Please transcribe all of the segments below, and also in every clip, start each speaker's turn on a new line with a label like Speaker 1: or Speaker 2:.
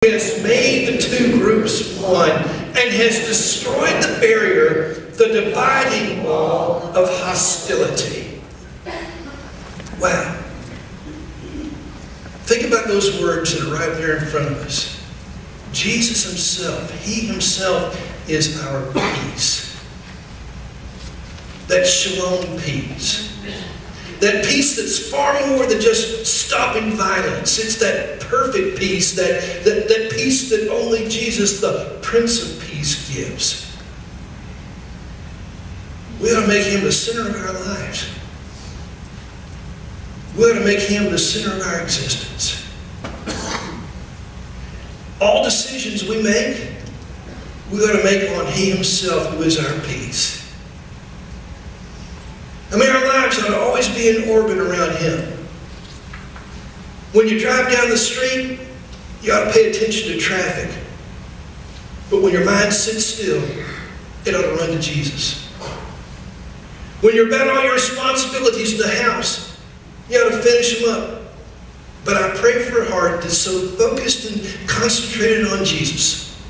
Speaker 1: Has made the two groups one and has destroyed the barrier, the dividing wall of hostility. Wow. Think about those words that are right there in front of us. Jesus himself, he himself is our peace. That shalom peace. That peace that's far more than just stopping violence. It's that perfect peace, that peace that only Jesus, the Prince of Peace, gives. We ought to make him the center of our lives. We ought to make him the center of our existence. All decisions we make, we ought to make on he himself who is our peace. I mean, our lives ought to always be in orbit around him. When you drive down the street, you ought to pay attention to traffic. But when your mind sits still, it ought to run to Jesus. When you're about all your responsibilities in the house, you ought to finish them up. But I pray for a heart that's so focused and concentrated on Jesus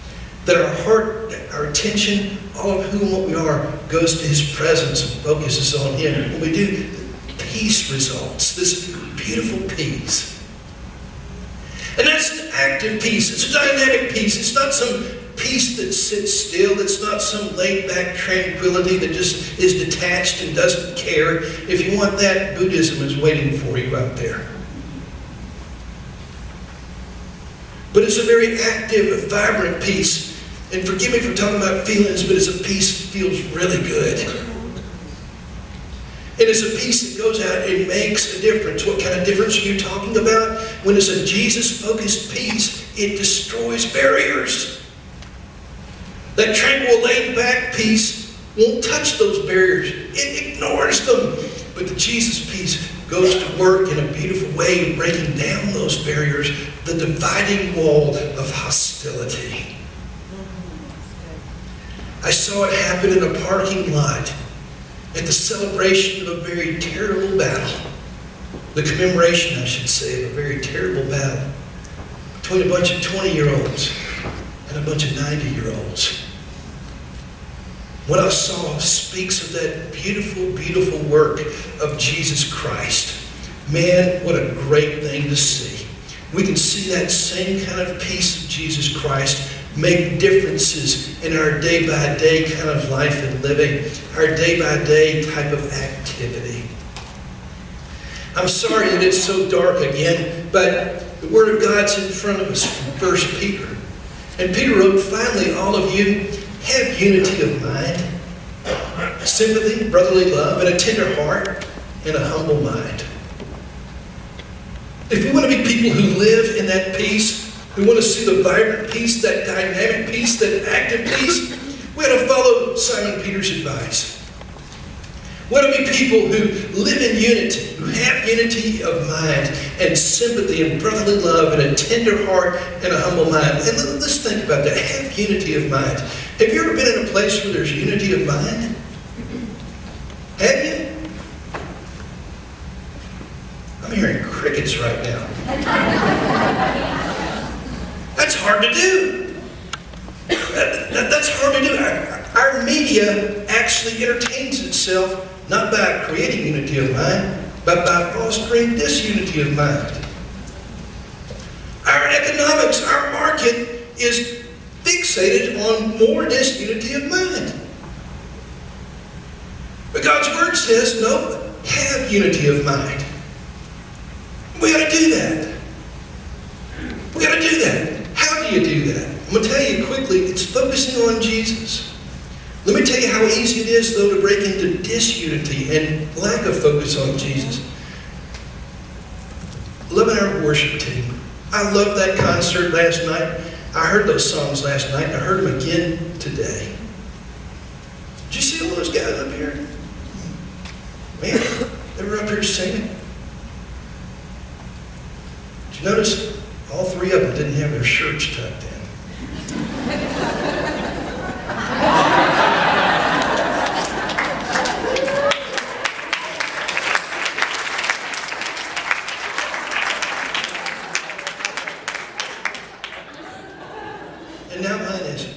Speaker 1: that our heart, our attention, all of who and what we are goes to his presence and focuses on him. When we do, peace results. This beautiful peace. And that's an active peace. It's a dynamic peace. It's not some peace that sits still. It's not some laid-back tranquility that just is detached and doesn't care. If you want that, Buddhism is waiting for you out there. But it's a very active, vibrant peace. And forgive me for talking about feelings, but it's a peace that feels really good. And it's a peace that goes out and makes a difference. What kind of difference are you talking about? When it's a Jesus-focused peace, it destroys barriers. That tranquil, laid-back peace won't touch those barriers. It ignores them. But the Jesus peace goes to work in a beautiful way, breaking down those barriers, the dividing wall of hostility. I saw it happen in a parking lot at the celebration of a very terrible battle. The commemoration, I should say, of a very terrible battle between a bunch of 20-year-olds and a bunch of 90-year-olds. What I saw speaks of that beautiful, beautiful work of Jesus Christ. Man, what a great thing to see. We can see that same kind of peace of Jesus Christ make differences in our day-by-day kind of life and living, our day-by-day type of activity. I'm sorry that it's so dark again, but the Word of God's in front of us from 1 Peter. And Peter wrote, finally, all of you have unity of mind, sympathy, brotherly love, and a tender heart, and a humble mind. If we want to be people who live in that peace, we want to see the vibrant peace, that dynamic peace, that active peace, we ought to follow Simon Peter's advice. We ought to be people who live in unity, who have unity of mind and sympathy and brotherly love and a tender heart and a humble mind. And let's think about that. Have unity of mind. Have you ever been in a place where there's unity of mind? Have you? I'm hearing crickets right now. That's hard to do. That's hard to do. Our media actually entertains itself not by creating unity of mind, but by fostering disunity of mind. Our economics, our market is fixated on more disunity of mind. But God's Word says, no, have unity of mind. We ought to do that. We got to do that. How do you do that? I'm going to tell you quickly, it's focusing on Jesus. Let me tell you how easy it is, though, to break into disunity and lack of focus on Jesus. Loving our worship team. I loved that concert last night. I heard those songs last night, and I heard them again today. Did you see all those guys up here? Man, they were up here singing. Did you notice? All three of them didn't have their shirts tucked in. and now mine isn't.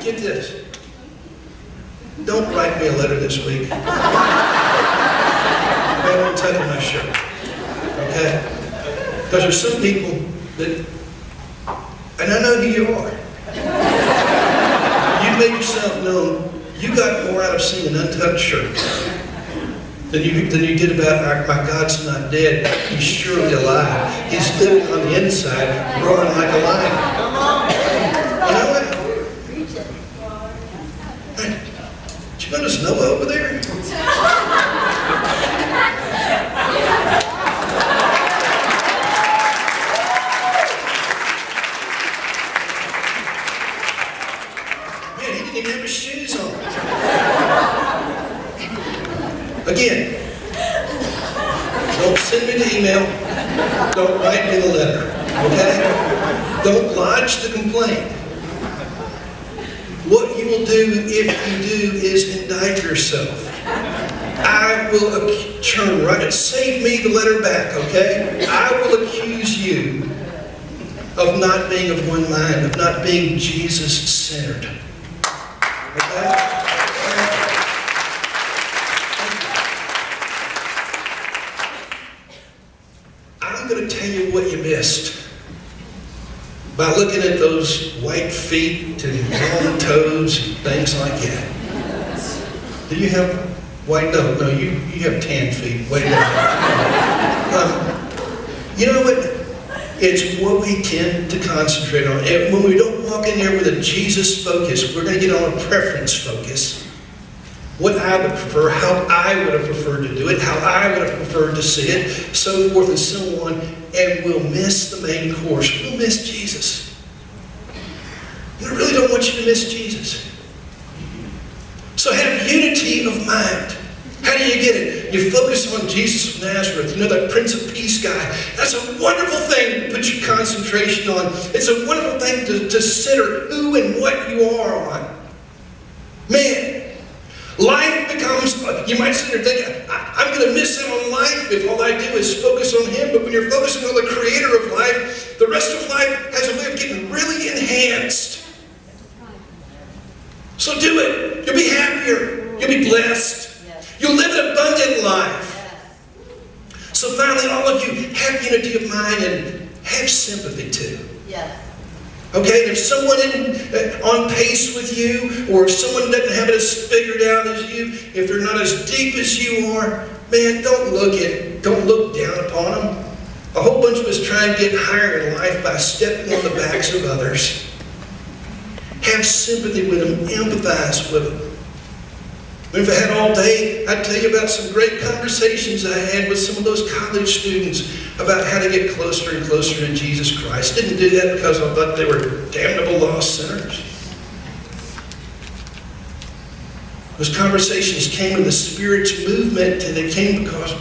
Speaker 1: Get this. Don't write me a letter this week. I won't tuck in my shirt. Okay? Because there's some people that, and I know who you are. You made yourself known. You got more out of seeing an untucked shirt than you did about my God's not dead. He's surely alive. He's living on the inside, roaring like a lion. You know what? Hey, did you notice Noah over there? Man, he didn't even have his shoes on. Again, don't send me the email. Don't write me the letter. Okay? Don't lodge the complaint. What you will do if you do is indict yourself. I will turn right and save me the letter back, okay? I will accuse you of not being of one mind, of not being Jesus-centered. Okay? I'm going to tell you what you missed by looking at those white feet and long toes and things like that. Do you have white? No, you have tan feet. Wait a minute. You know what? It's what we tend to concentrate on. And when we don't walk in there with a Jesus focus, we're going to get on a preference focus. What I would prefer, how I would have preferred to do it, how I would have preferred to see it, so forth and so on, and we'll miss the main course. We'll miss Jesus. I really don't want you to miss Jesus. So have unity of mind. How do you get it? You focus on Jesus of Nazareth, you know, that Prince of Peace guy. That's a wonderful thing to put your concentration on. It's a wonderful thing to center who and what you are on. Man. Life becomes, you might sit there thinking, I'm going to miss out on life if all I do is focus on Him. But when you're focusing on the Creator of life, the rest of life has a way of getting really enhanced. So do it. You'll be happier. You'll be blessed. You'll live an abundant life. So finally, all of you, have unity of mind and have sympathy too. Okay, and if someone isn't on pace with you, or if someone doesn't have it as figured out as you, if they're not as deep as you are, man, don't look down upon them. A whole bunch of us try and get higher in life by stepping on the backs of others. Have sympathy with them, empathize with them. If I had all day, I'd tell you about some great conversations I had with some of those college students about how to get closer and closer to Jesus Christ. Didn't do that because I thought they were damnable lost sinners. Those conversations came in the Spirit's movement, and it came because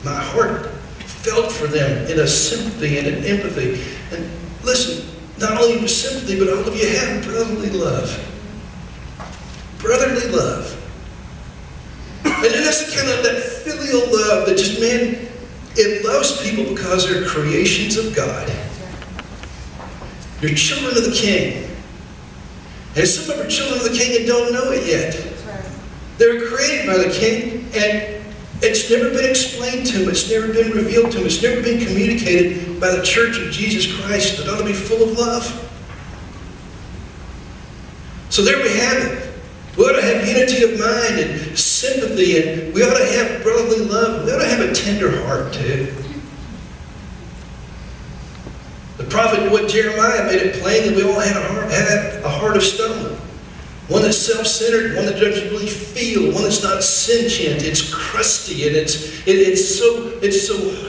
Speaker 1: my heart felt for them in a sympathy and an empathy. And listen, not only with sympathy, but all of you have brotherly love. Brotherly love. And that's the kind of that filial love that just, man, it loves people because they're creations of God. You're children of the King. And some of them are children of the King and don't know it yet. They're created by the King, and it's never been explained to them. It's never been revealed to them. It's never been communicated by the Church of Jesus Christ that ought to be full of love. So there we have it. We ought to have unity of mind and sympathy, and we ought to have brotherly love. We ought to have a tender heart too. The prophet, Jeremiah, made it plain that we all had a heart of stone. One that's self-centered, one that doesn't really feel, one that's not sentient. It's crusty, and it's so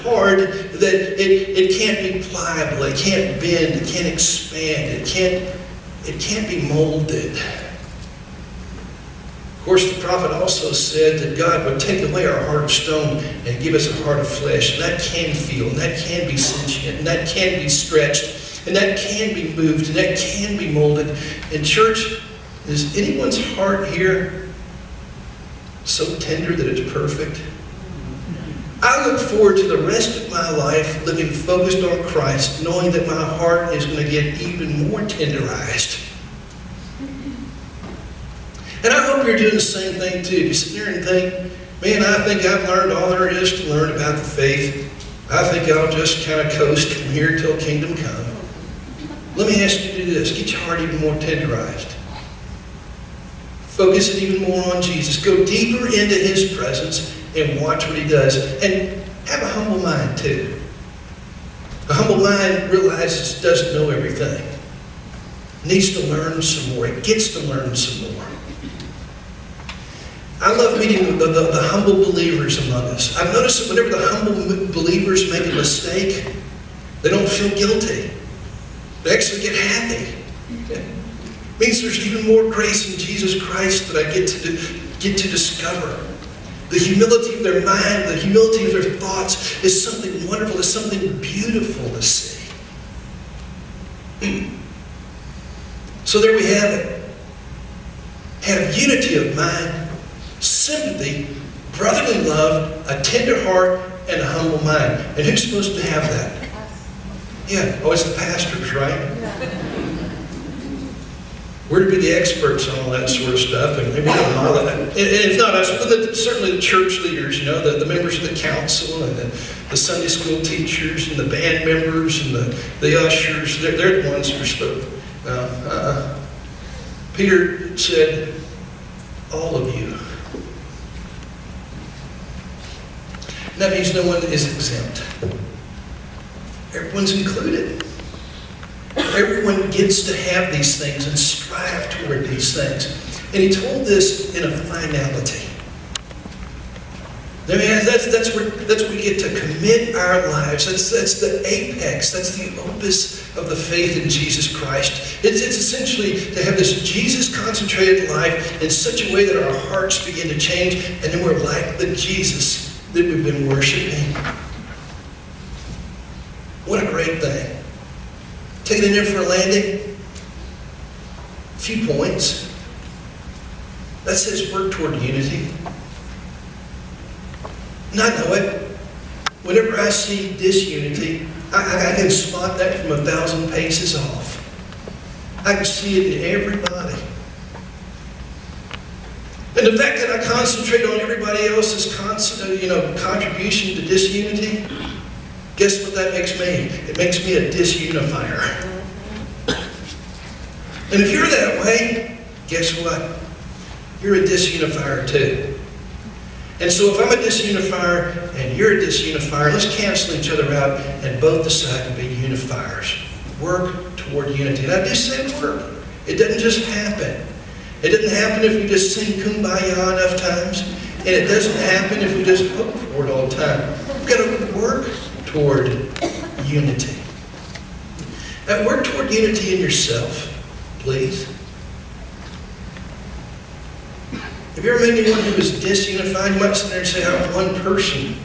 Speaker 1: hard that it can't be pliable, it can't bend, it can't expand, it can't be molded. Of course, the prophet also said that God would take away our heart of stone and give us a heart of flesh. And that can feel, and that can be sentient, and that can be stretched, and that can be moved, and that can be molded. And church, is anyone's heart here so tender that it's perfect? I I look forward to the rest of my life living focused on Christ, knowing that my heart is going to get even more tenderized. And I hope you're doing the same thing too. You sit there and think, man, I think I've learned all there is to learn about the faith. I think I'll just kind of coast from here till kingdom come. Let me ask you to do this. Get your heart even more tenderized. Focus it even more on Jesus. Go deeper into His presence and watch what He does. And have a humble mind too. A humble mind realizes it doesn't know everything. It needs to learn some more. It gets to learn some more. I love meeting the humble believers among us. I've noticed that whenever the humble believers make a mistake, they don't feel guilty. They actually get happy. It means there's even more grace in Jesus Christ that I get to discover. The humility of their mind, the humility of their thoughts is something wonderful, is something beautiful to see. So there we have it. Have unity of mind, sympathy, brotherly love, a tender heart, and a humble mind. And who's supposed to have that? Yeah, it's the pastors, right? We're to be the experts on all that sort of stuff, and we don't model that. And if not us, but certainly the church leaders, the members of the council, and the Sunday school teachers, and the band members, and the ushers, they're the ones who are supposed to. Peter said, all of you. That means no one is exempt. Everyone's included. Everyone gets to have these things and strive toward these things. And he told this in a finality. I mean, that's where we get to commit our lives. That's the apex. That's the opus of the faith in Jesus Christ. It's essentially to have this Jesus-concentrated life in such a way that our hearts begin to change, and then we're like the Jesus that we've been worshiping. What a great thing. Take it in there for a landing. A few points. That says work toward unity. And I know it. Whenever I see disunity, I can spot that from 1,000 paces off. I can see it in everybody. And the fact that I concentrate on everybody else's contribution to disunity, guess what that makes me? It makes me a disunifier. And if you're that way, guess what? You're a disunifier too. And so if I'm a disunifier and you're a disunifier, let's cancel each other out and both decide to be unifiers. Work toward unity. And I do say work. It doesn't just happen. It doesn't happen if we just sing Kumbaya enough times. And it doesn't happen if we just hope for it all the time. We've got to work toward unity. Now, work toward unity in yourself, please. Have you ever met anyone who was disunified? You might sit there and say, I'm one person.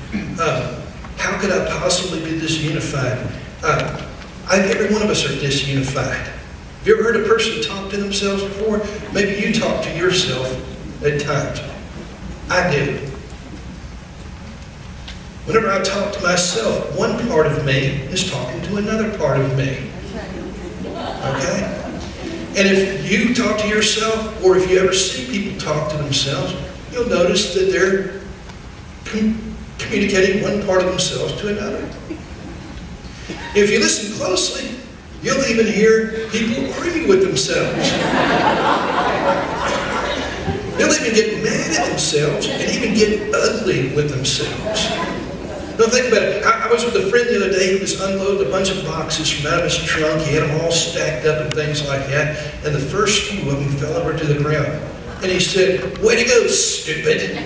Speaker 1: How could I possibly be disunified? I think every one of us are disunified. Have you ever heard a person talk to themselves before? Maybe you talk to yourself at times. I do. Whenever I talk to myself, one part of me is talking to another part of me. Okay? And if you talk to yourself, or if you ever see people talk to themselves, you'll notice that they're communicating one part of themselves to another. If you listen closely, you'll even hear people agree with themselves. They'll even get mad at themselves and even get ugly with themselves. Now think about it. I was with a friend the other day who was unloading a bunch of boxes from out of his trunk. He had them all stacked up and things like that. And the first few of them fell over to the ground. And he said, "Way to go, stupid."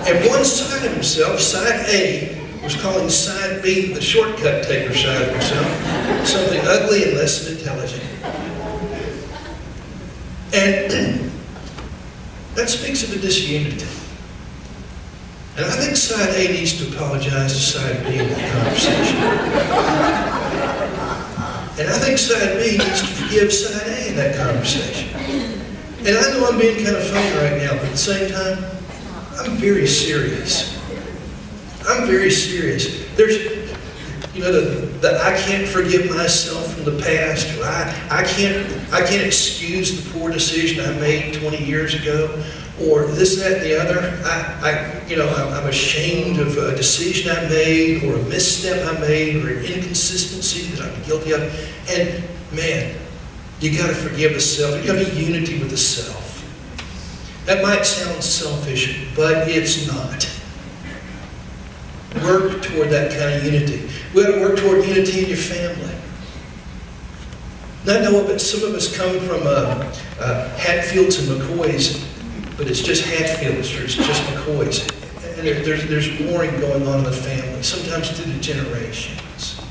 Speaker 1: And one side of himself, side A, was calling side B, the shortcut taker side of himself, something ugly and less than intelligent. And that speaks of a disunity. And I think side A needs to apologize to side B in that conversation. And I think side B needs to forgive side A in that conversation. And I know I'm being kind of funny right now, but at the same time, I'm very serious. I'm very serious. There's, the I can't forgive myself from the past, or I can't excuse the poor decision I made 20 years ago, or this, that, and the other. I'm ashamed of a decision I made, or a misstep I made, or an inconsistency that I'm guilty of. And man, you got to forgive the self. You got to be unity with the self. That might sound selfish, but it's not. Work toward that kind of unity. We got to work toward unity in your family. And I know that some of us come from Hatfields and McCoys, but it's just Hatfields or it's just McCoys. And there's warring going on in the family, sometimes through the generations.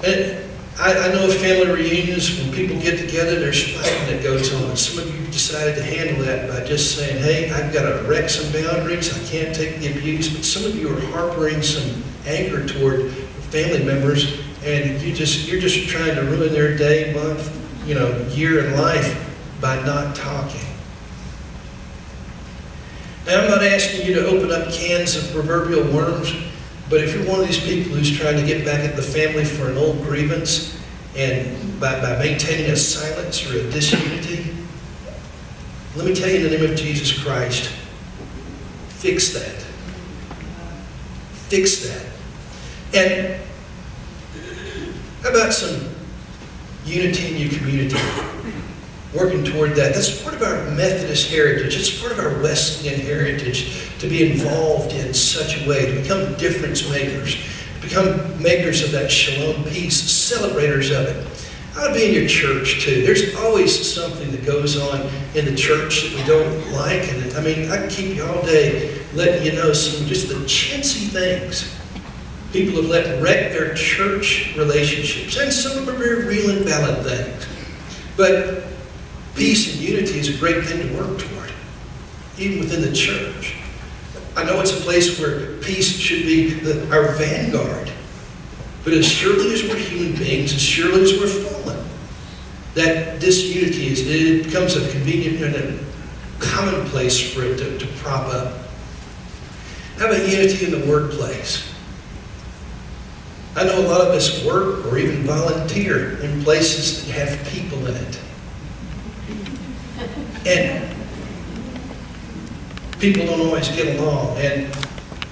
Speaker 1: And I know of family reunions, when people get together, there's fighting that goes on. Some of you decided to handle that by just saying, hey, I've got to erect some boundaries. I can't take the abuse. But some of you are harboring some anger toward family members, and you're just trying to ruin their day, month, year in life by not talking. Now, I'm not asking you to open up cans of proverbial worms, but if you're one of these people who's trying to get back at the family for an old grievance, and by maintaining a silence or a disunity, let me tell you in the name of Jesus Christ, fix that. Fix that. And how about some unity in your community? Working toward that. That's part of our Methodist heritage. It's part of our Wesleyan heritage to be involved in such a way, to become difference makers, to become makers of that shalom peace, celebrators of it. I ought to be in your church too. There's always something that goes on in the church that we don't like. And I can keep you all day letting you know some just the chintzy things people have let wreck their church relationships. And some of them are very real and valid things. But peace and unity is a great thing to work toward, even within the church. I know it's a place where peace should be our vanguard. But as surely as we're human beings, as surely as we're fallen, that disunity it becomes a convenient and a commonplace for it to prop up. How about unity in the workplace? I know a lot of us work or even volunteer in places that have people in it. And people don't always get along, and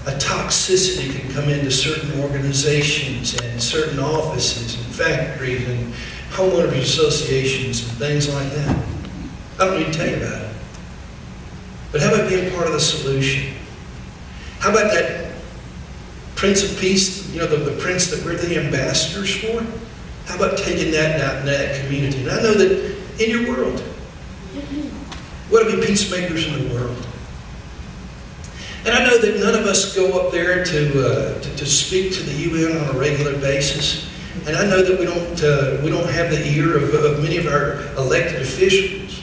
Speaker 1: a toxicity can come into certain organizations and certain offices and factories and homeowners associations and things like that. I don't need to tell you about it. But how about being part of the solution? How about that Prince of Peace, the Prince that we're the ambassadors for? How about taking that out in that community? And I know that in your world, we ought to be peacemakers in the world. And I know that none of us go up there to speak to the UN on a regular basis. And I know that we don't have the ear of many of our elected officials.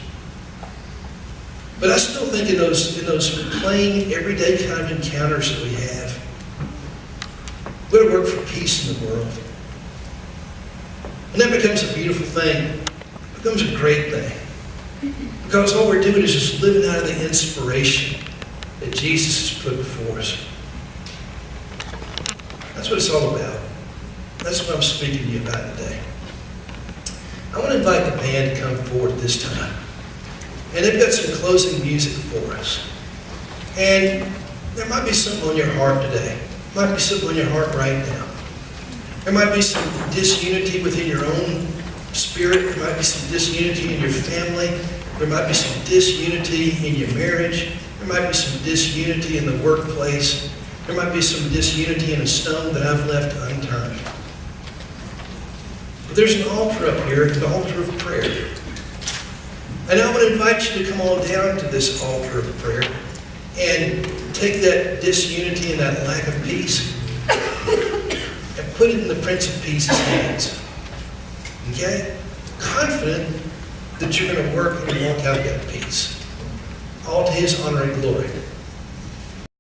Speaker 1: But I still think in those plain, everyday kind of encounters that we have, we ought to work for peace in the world. And that becomes a beautiful thing. It becomes a great thing. Because all we're doing is just living out of the inspiration that Jesus has put before us. That's what it's all about. That's what I'm speaking to you about today. I want to invite the band to come forward this time. And they've got some closing music for us. And there might be something on your heart today. There might be something on your heart right now. There might be some disunity within your own spirit. There might be some disunity in your family. There might be some disunity in your marriage. There might be some disunity in the workplace. There might be some disunity in a stone that I've left unturned. But there's an altar up here, an altar of prayer. And I want to invite you to come on down to this altar of prayer and take that disunity and that lack of peace and put it in the Prince of Peace's hands. Okay? Confident that you're going to work and walk out that peace. All to His honor and glory.